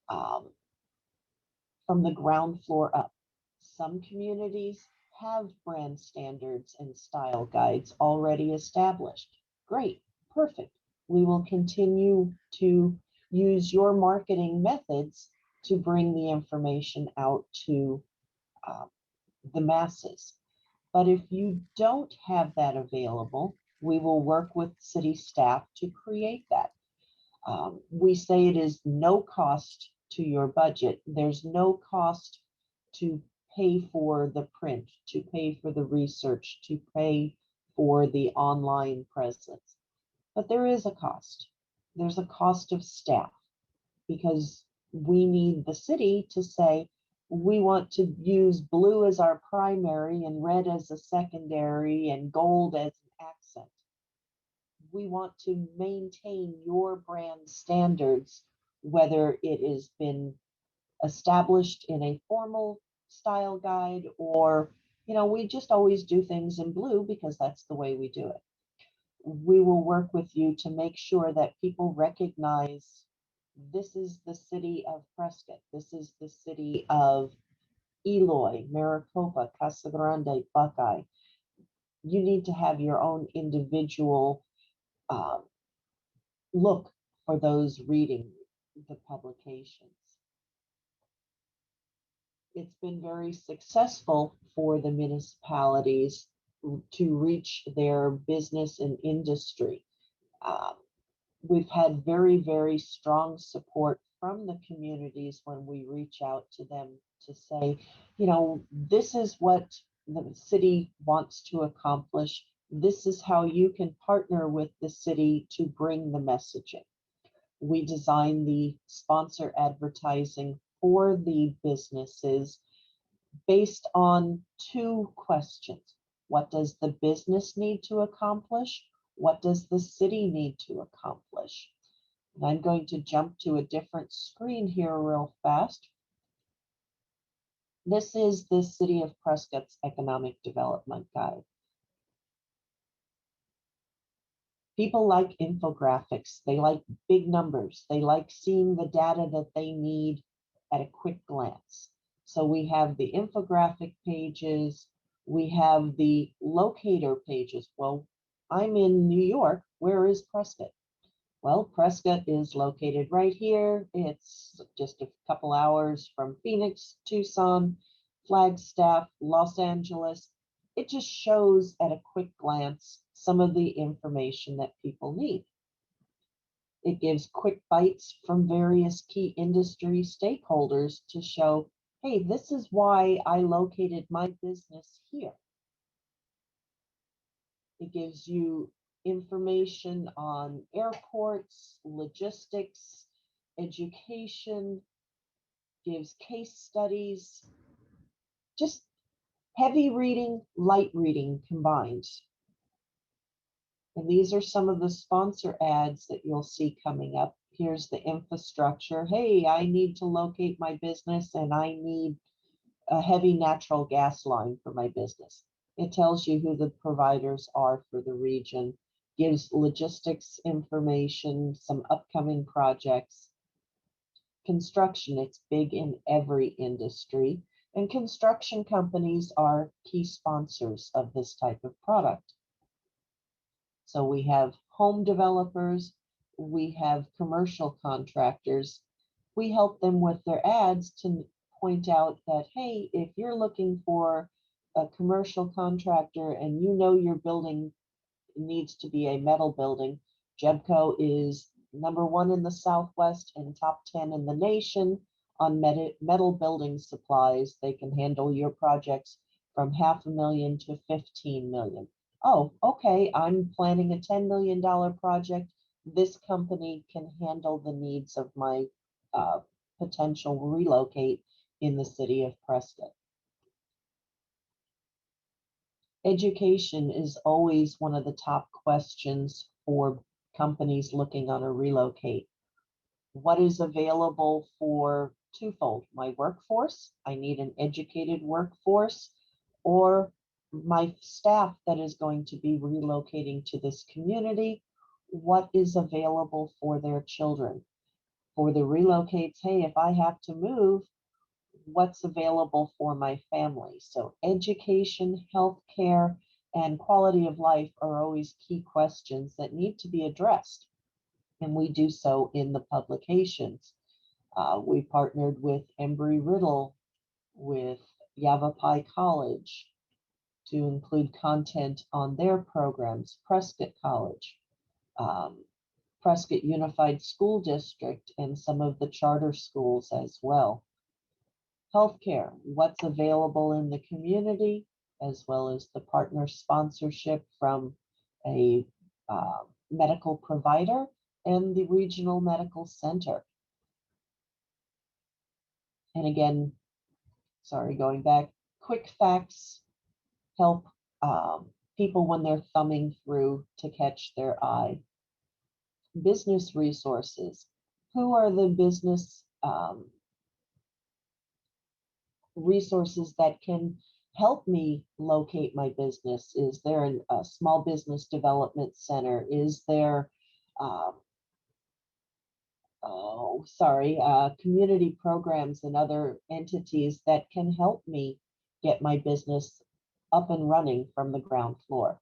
from the ground floor up. Some communities have brand standards and style guides already established. Great, perfect. We will continue to use your marketing methods to bring the information out to the masses. But if you don't have that available, we will work with city staff to create that. We say it is no cost to your budget. There's no cost to pay for the print, to pay for the research, to pay for the online presence. But there is a cost. There's a cost of staff, because we need the city to say, we want to use blue as our primary and red as a secondary and gold as an accent. We want to maintain your brand standards, whether it has been established in a formal style guide, or, we just always do things in blue because that's the way we do it. We will work with you to make sure that people recognize this is the city of Prescott. This is the city of Eloy, Maricopa, Casa Grande, Buckeye. You need to have your own individual look for those reading the publications. It's been very successful for the municipalities to reach their business and industry. We've had very, very strong support from the communities when we reach out to them to say, this is what the city wants to accomplish. This is how you can partner with the city to bring the messaging. We design the sponsor advertising for the businesses based on two questions. What does the business need to accomplish? What does the city need to accomplish? And I'm going to jump to a different screen here real fast. This is the City of Prescott's Economic Development Guide. People like infographics. They like big numbers. They like seeing the data that they need at a quick glance. So we have the infographic pages. We have the locator pages. Well, I'm in New York. Where is Prescott? Well, Prescott is located right here. It's just a couple hours from Phoenix, Tucson, Flagstaff, Los Angeles. It just shows at a quick glance some of the information that people need. It gives quick bites from various key industry stakeholders to show, hey, this is why I located my business here. It gives you information on airports, logistics, education, gives case studies, just heavy reading, light reading combined. And these are some of the sponsor ads that you'll see coming up. Here's the infrastructure. Hey, I need to locate my business and I need a heavy natural gas line for my business. It tells you who the providers are for the region, gives logistics information, some upcoming projects. Construction, it's big in every industry, and construction companies are key sponsors of this type of product. So we have home developers, we have commercial contractors. We help them with their ads to point out that, hey, if you're looking for a commercial contractor and your building needs to be a metal building, Jebco is #1 in the Southwest and top 10 in the nation on metal building supplies. They can handle your projects from $500,000 to $15 million. Oh, okay, I'm planning a $10 million project. This company can handle the needs of my potential relocate in the city of Prescott. Education is always one of the top questions for companies looking on a relocate. What is available for twofold? My workforce, I need an educated workforce, or my staff that is going to be relocating to this community, what is available for their children? For the relocates, hey, if I have to move, what's available for my family? So education, healthcare, and quality of life are always key questions that need to be addressed. And we do so in the publications. We partnered with Embry-Riddle, with Yavapai College to include content on their programs, Prescott College, Prescott Unified School District, and some of the charter schools as well. Healthcare, what's available in the community, as well as the partner sponsorship from a medical provider and the regional medical center. And again, sorry, going back, quick facts help people when they're thumbing through to catch their eye. Business resources. Who are the business resources that can help me locate my business? Is there a small business development center? Is there, community programs and other entities that can help me get my business up and running from the ground floor?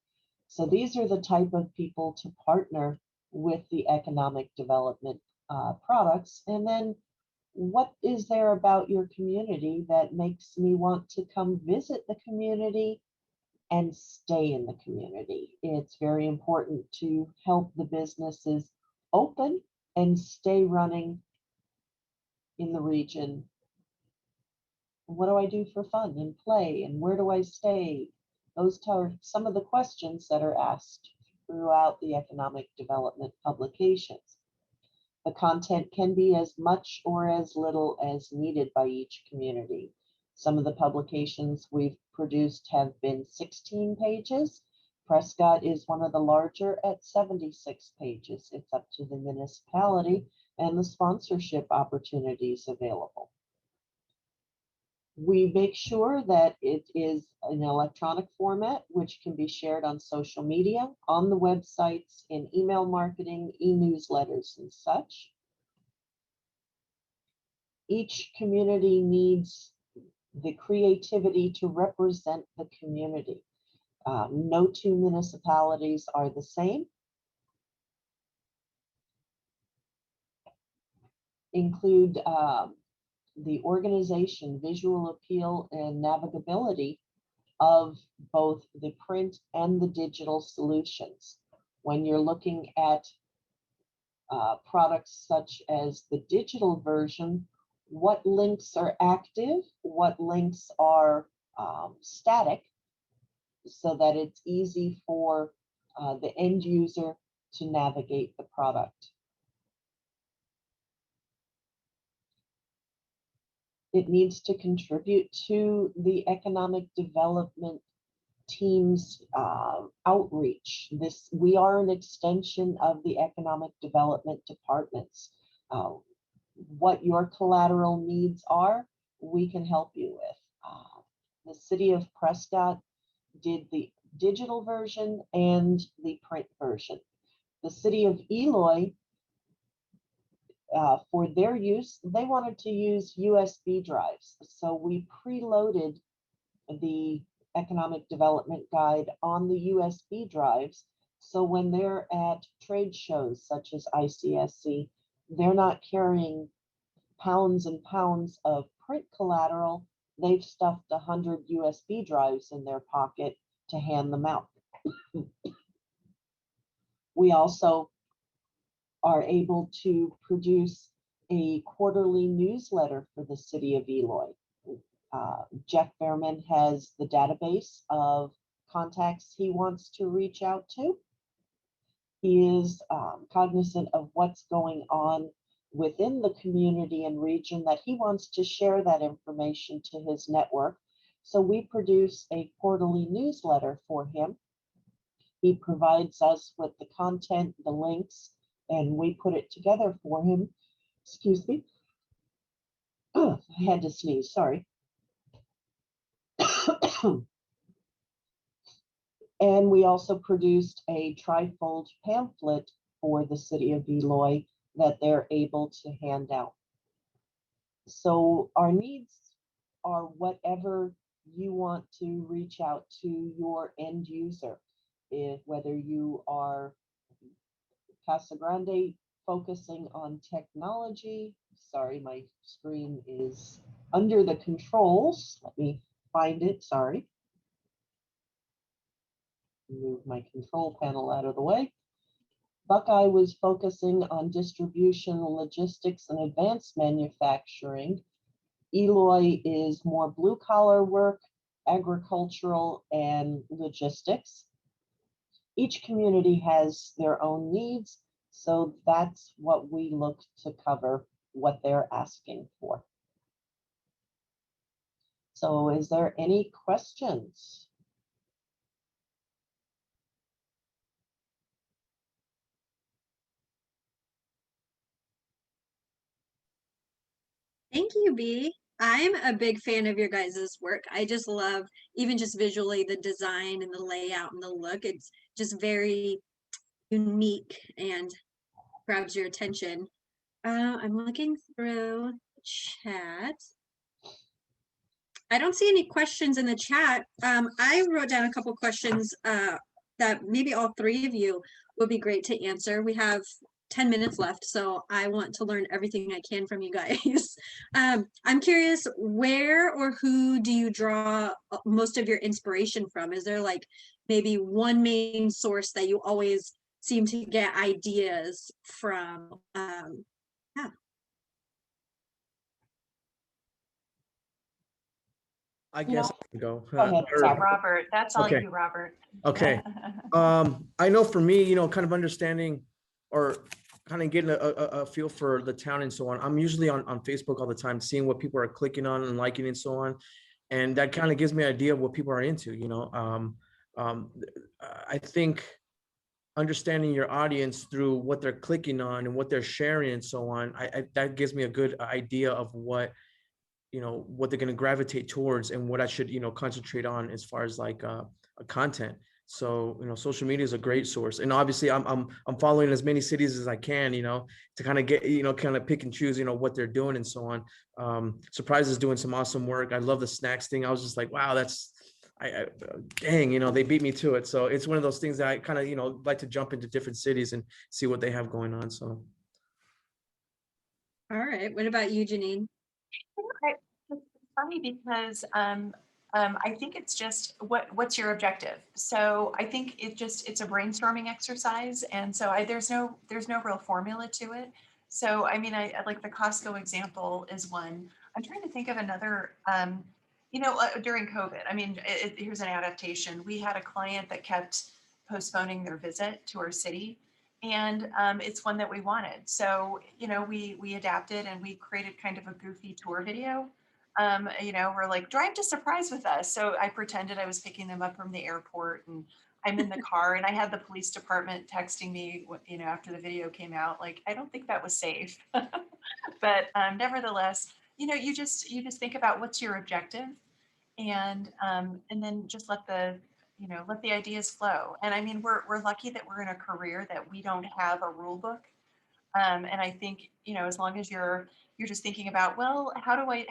So these are the type of people to partner with the economic development products. And then what is there about your community that makes me want to come visit the community and stay in the community? It's very important to help the businesses open and stay running in the region. What do I do for fun and play, and where do I stay? Those are some of the questions that are asked throughout the economic development publications. The content can be as much or as little as needed by each community. Some of the publications we've produced have been 16 pages. Prescott is one of the larger at 76 pages. It's up to the municipality and the sponsorship opportunities available. We make sure that it is an electronic format, which can be shared on social media, on the websites, in email marketing, e-newsletters, and such. Each community needs the creativity to represent the community. No two municipalities are the same. Include the organization, visual appeal, and navigability of both the print and the digital solutions. When you're looking at products such as the digital version, what links are active, what links are static, so that it's easy for the end user to navigate the product. It needs to contribute to the economic development team's outreach. We are an extension of the economic development departments. What your collateral needs are, we can help you with. The city of Prescott did the digital version and the print version. The city of Eloy, for their use, they wanted to use USB drives. So we preloaded the economic development guide on the USB drives. So when they're at trade shows such as ICSC, they're not carrying pounds and pounds of print collateral. They've stuffed 100 USB drives in their pocket to hand them out. We also are able to produce a quarterly newsletter for the city of Eloy. Jeff Behrman has the database of contacts he wants to reach out to. He is cognizant of what's going on within the community and region that he wants to share that information to his network. So we produce a quarterly newsletter for him. He provides us with the content, the links, and we put it together for him. Excuse me. Oh, I had to sneeze, sorry. And we also produced a trifold pamphlet for the city of Eloy that they're able to hand out. So our needs are whatever you want to reach out to your end user. Whether you are Casa Grande focusing on technology. Sorry, my screen is under the controls. Let me find it, sorry. Move my control panel out of the way. Buckeye was focusing on distribution, logistics, and advanced manufacturing. Eloy is more blue collar work, agricultural, and logistics. Each community has their own needs, so that's what we look to cover, what they're asking for. So is there any questions? Thank you, B. I'm a big fan of your guys' work. I just love, even just visually, the design and the layout and the look. It's just very unique and grabs your attention. I'm looking through the chat. I don't see any questions in the chat. I wrote down a couple questions that maybe all three of you would be great to answer. We have 10 minutes left, so I want to learn everything I can from you guys. I'm curious, where or who do you draw most of your inspiration from? Is there like maybe one main source that you always seem to get ideas from? Yeah. I guess I can go. Go ahead, Or- Robert. Robert, that's all Okay. you, Robert. Okay. I know for me, kind of understanding or kind of getting a feel for the town and so on. I'm usually on Facebook all the time, seeing what people are clicking on and liking and so on. And that kind of gives me an idea of what people are into, I think understanding your audience through what they're clicking on and what they're sharing and so on, that gives me a good idea of what they're going to gravitate towards and what I should, concentrate on as far as like a content. So, social media is a great source. And obviously I'm following as many cities as I can, to kind of get, kind of pick and choose, what they're doing and so on. Surprise is doing some awesome work. I love the snacks thing. I was just like, wow, dang, they beat me to it. So it's one of those things that I kind of, like to jump into different cities and see what they have going on. So. All right. What about you, Janine? It's funny because I think it's just what's your objective. So I think it's a brainstorming exercise, and so there's no real formula to it. So I mean, I like the Costco example is one. I'm trying to think of another. During COVID, I mean, here's an adaptation. We had a client that kept postponing their visit to our city, and it's one that we wanted. So we adapted and we created kind of a goofy tour video. We're like, drive to Surprise with us. So I pretended I was picking them up from the airport, and I'm in the car, and I had the police department texting me, after the video came out, like, I don't think that was safe. But nevertheless, you just think about what's your objective, and then just let the ideas flow. And I mean, we're lucky that we're in a career that we don't have a rule book. And I think, as long as you're just thinking about, well, how do I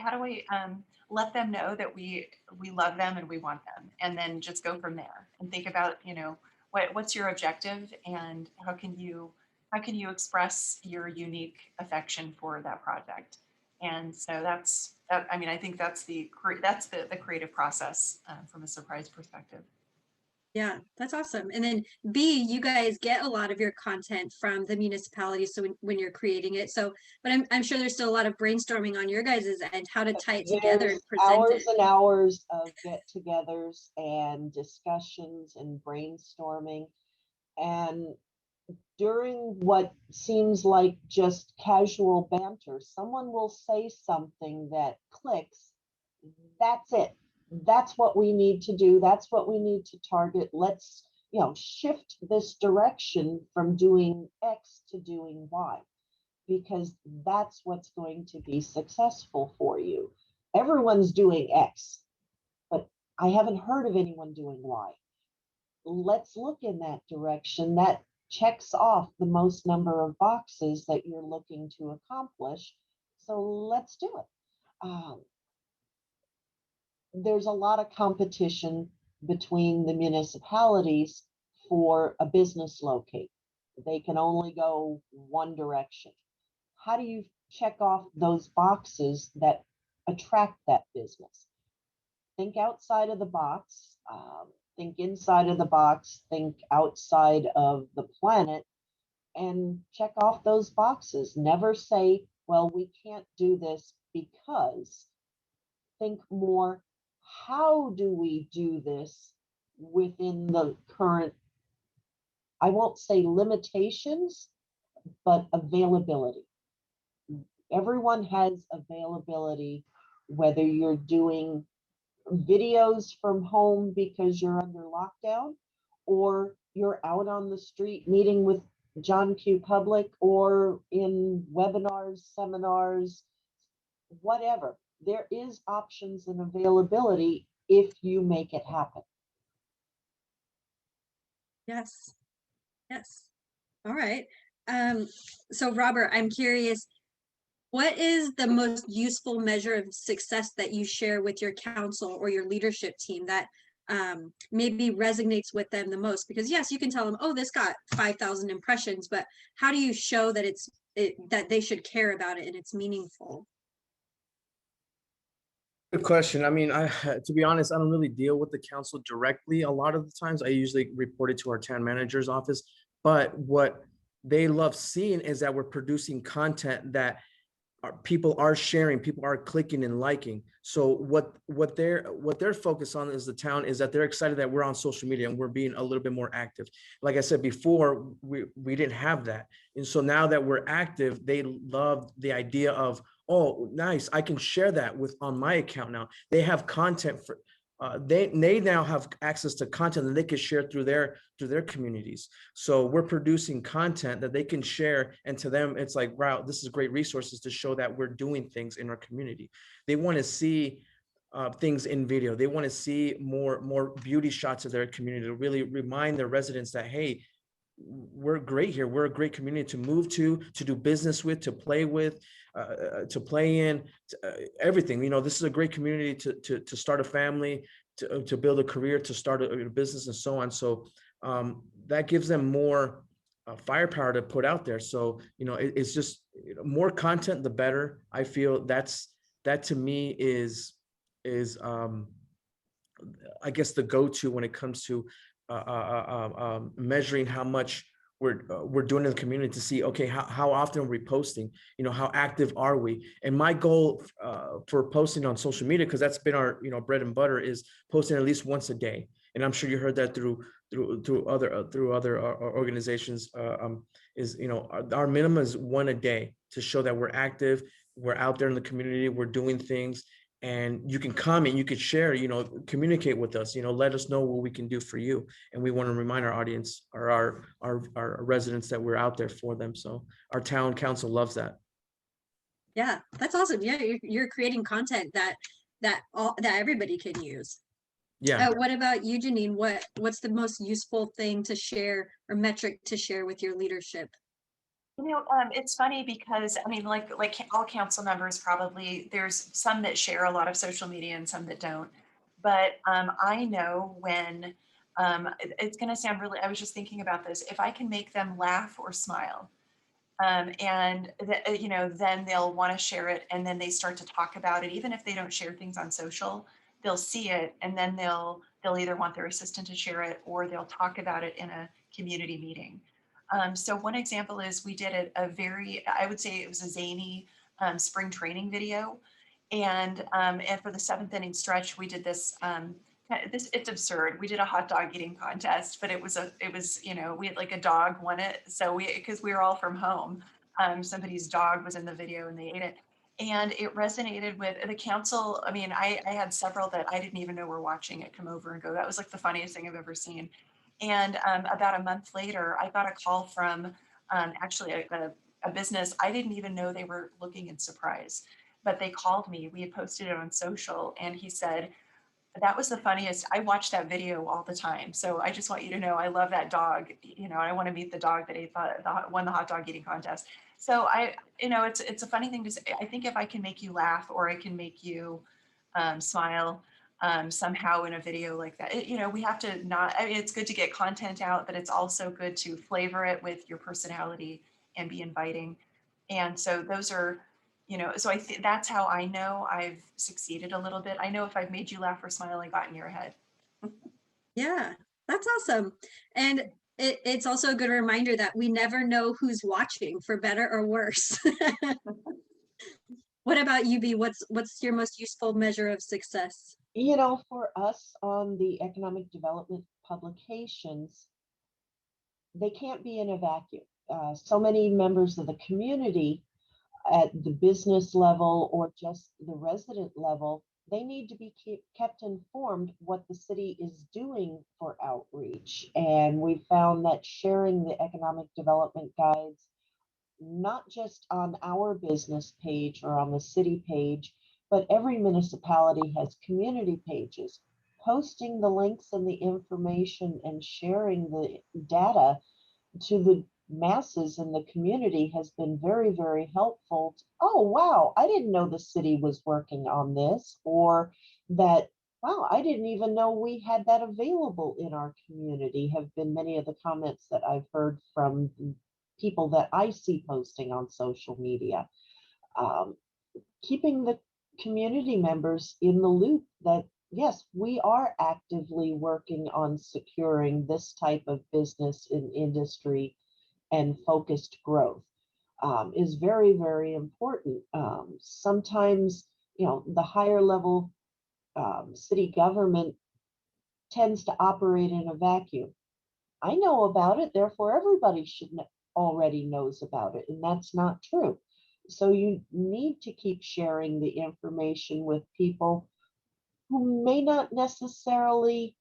let them know that we love them and we want them, and then just go from there and think about, what's your objective, and how can you express your unique affection for that project. And so I mean, I think that's the creative process from a Surprise perspective. Yeah, that's awesome. And then B, you guys get a lot of your content from the municipality. So when you're creating it, but I'm sure there's still a lot of brainstorming on your guys' end, how to tie it together and There's present hours it. and hours of get-togethers and discussions and brainstorming. And during what seems like just casual banter, someone will say something that clicks. That's it. That's what we need to do. That's what we need to target. Let's, shift this direction from doing X to doing Y, because that's what's going to be successful for you. Everyone's doing X, but I haven't heard of anyone doing Y. Let's look in that direction. That checks off the most number of boxes that you're looking to accomplish. So let's do it. There's a lot of competition between the municipalities for a business locate. they can only go one direction. How do you check off those boxes that attract that business? Think outside of the box, think inside of the box, think outside of the planet, and check off those boxes. Never say, well, we can't do this because. Think more, how do we do this within the current, I won't say limitations, but availability. Everyone has availability, whether you're doing videos from home because you're under lockdown, or you're out on the street meeting with John Q. Public, or in webinars, seminars, whatever. There is options and availability if you make it happen. Yes. Yes. All right. So Robert, I'm curious, what is the most useful measure of success that you share with your council or your leadership team that maybe resonates with them the most? Because yes, you can tell them, oh, this got 5,000 impressions, but how do you show that that they should care about it and it's meaningful? Good question. I mean, to be honest, I don't really deal with the council directly. A lot of the times I usually report it to our town manager's office, but what they love seeing is that we're producing content that people are sharing, people are clicking and liking. So what they're focused on is the town is that they're excited that we're on social media and we're being a little bit more active. Like I said before, we didn't have that. And so now that we're active, they love the idea of, oh, nice, I can share that on my account now. They have content for they now have access to content that they can share through their communities. So we're producing content that they can share, and to them it's like, wow, this is great resources to show that we're doing things in our community. They want to see things in video. They want to see more beauty shots of their community to really remind their residents that, hey, we're great here. We're a great community to move to do business with, to play with, to play in, everything. You know, this is a great community to start a family, to build a career, to start a business, and so on. So that gives them more firepower to put out there. So, you know, it's just more content, the better. I feel that to me is I guess the go-to when it comes to measuring how much we're doing in the community, to see, okay, how often are we posting, you know, how active are we? And my goal for posting on social media, because that's been our, you know, bread and butter, is posting at least once a day. And I'm sure you heard that through other organizations, is, you know, our minimum is one a day, to show that we're active, we're out there in the community, we're doing things. And you can comment, you could share, you know, communicate with us, you know, let us know what we can do for you. And we want to remind our audience or our residents that we're out there for them. So our town council loves that. Yeah, that's awesome. Yeah, you're creating content that everybody can use. Yeah. What about you, Janine? What's the most useful thing to share or metric to share with your leadership? You know, it's funny because, I mean, like all council members, probably there's some that share a lot of social media and some that don't. But I know when it's going to sound really, I was just thinking about this, if I can make them laugh or smile, you know, then they'll want to share it, and then they start to talk about it. Even if they don't share things on social, they'll see it, and then they'll either want their assistant to share it, or they'll talk about it in a community meeting. So one example is we did a very, I would say it was a zany spring training video. And for the 7th inning stretch, we did this, it's absurd. We did a hot dog eating contest, but it was, you know, we had like a dog won it. So because we were all from home, somebody's dog was in the video and they ate it. And it resonated with the council. I mean, I had several that I didn't even know were watching it come over and go, that was like the funniest thing I've ever seen. And about a month later, I got a call from actually a business. I didn't even know they were looking in surprise, but they called me. We had posted it on social, and he said, that was the funniest. I watch that video all the time. So I just want you to know, I love that dog. You know, I want to meet the dog that won the hot dog eating contest. So you know, it's a funny thing to say. I think if I can make you laugh, or I can make you smile, somehow in a video like that. You know, we have to not, I mean, it's good to get content out, but it's also good to flavor it with your personality and be inviting. And so those are, you know, so I think that's how I know I've succeeded a little bit. I know if I've made you laugh or smile and got in your head. Yeah, that's awesome. And it's also a good reminder that we never know who's watching, for better or worse. What about you, B? What's your most useful measure of success? You know, for us on the economic development publications, they can't be in a vacuum. So many members of the community at the business level or just the resident level, they need to be kept informed what the city is doing for outreach. And we found that sharing the economic development guides, not just on our business page or on the city page, but every municipality has community pages. Posting the links and the information and sharing the data to the masses in the community has been very, very helpful. Oh, wow, I didn't know the city was working on this, or that, wow, I didn't even know we had that available in our community, have been many of the comments that I've heard from people that I see posting on social media. Keeping the community members in the loop that, yes, we are actively working on securing this type of business in industry and focused growth is very, very important. Sometimes, you know, the higher level city government tends to operate in a vacuum. I know about it, therefore everybody should already knows about it, and that's not true. So you need to keep sharing the information with people who may not necessarily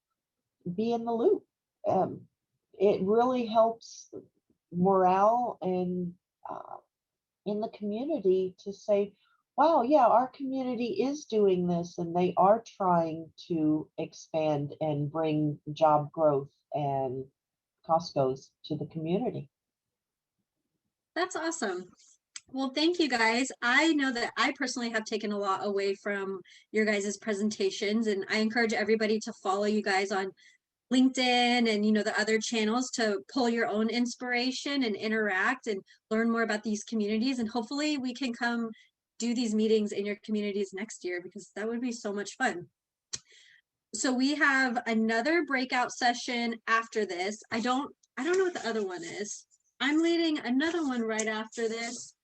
be in the loop. Um, it really helps morale and in the community to say, wow, yeah, our community is doing this and they are trying to expand and bring job growth and Costco's to the community. That's awesome. Well, thank you guys. I know that I personally have taken a lot away from your guys' presentations, and I encourage everybody to follow you guys on LinkedIn and the other channels to pull your own inspiration and interact and learn more about these communities. And hopefully we can come do these meetings in your communities next year, because that would be so much fun. So we have another breakout session after this. I don't know what the other one is. I'm leading another one right after this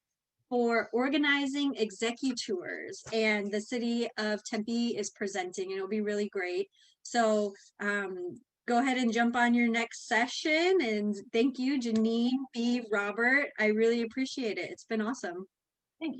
for organizing executors, and the city of Tempe is presenting, and it'll be really great. So go ahead and jump on your next session, and thank you, Janine, B, Robert. I really appreciate it. It's been awesome.